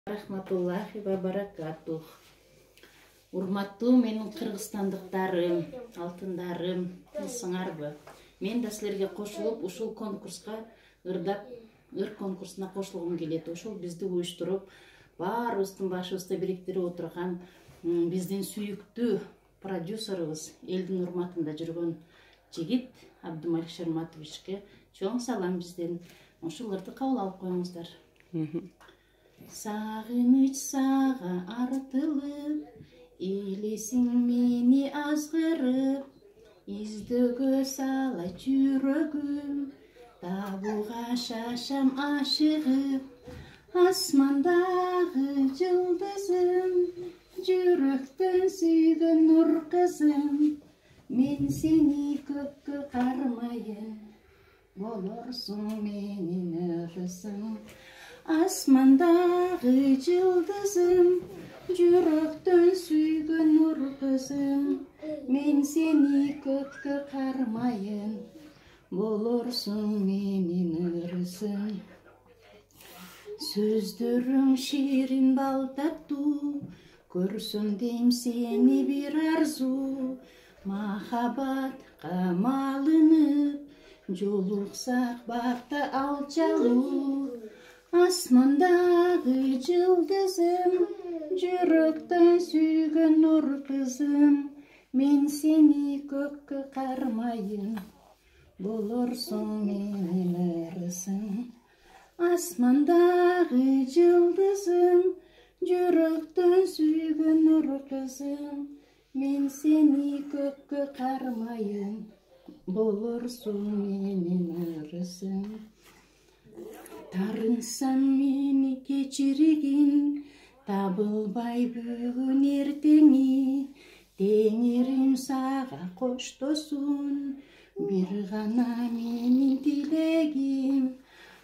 Рахматуллахи ва баракатух. Урматтуу менин кыргызстандыктарым, алтындарым, сыңарбы. Мен да силерге кошулуп ушул конкурска ыр конкурсуна кошулгум келет. Ошол бизди уюштуруп, баарыбыздын башыбызда бириктирип отурган биздин сүйүктүү продюсерыбыз, элдин урматында жүргөн жигит Абдумалик Шерматовичке чоң салам бизден. Ошолорду кабыл алып коюңуздар. Сагыныч сага артылып, элесиң мени азгырып, издөгө салай жүрөгүм, табууга шашам ашыгып, асмандагы жылдызым, жүрөктөн сүйгөн нур кызым, мен сени көккө кармайын, болорсуң менин өрүсүм. Асмандагы жылдызым, жүрөктөн сүйгөн нур кызым, мен сени көккө кармайын, болорсуң менин өрүсүм. Сөздөрүң ширин бал таттуу, көрсөм дейм сени бир арзуу, махабатка малынып, жолуксак бакта алчалуу. Асмандагы жылдызым, жүрөктөн сүйгөн нур кызым, мен сени көккө кармайын, болорсуң менин өрүсүм. Асмандагы жылдызым, жүрөктөн сүйгөн нур кызым, мен сени көккө кармайын, болорсуң менин өрүсүм. Тарынсам мени кечиргин, табылбай бүгүн эртеңи, теңирим сага коштосун, бир гана менин тилегим.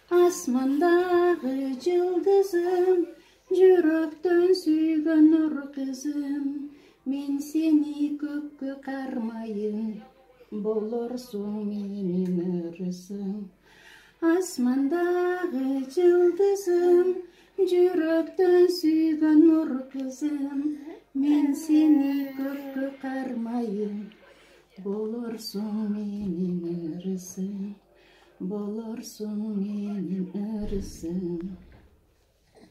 Асмандагы жылдызым, жүрөктөн сүйгөн нур кызым, мен сени көккө кармайын, болорсуң менин өрүсүм. Асмандагы жылдызым, жүрөктөн сүйгөн нур кызым, мен сени көккө кармайын, болорсуң менин өрүсүм, болорсуң менин өрүсүм.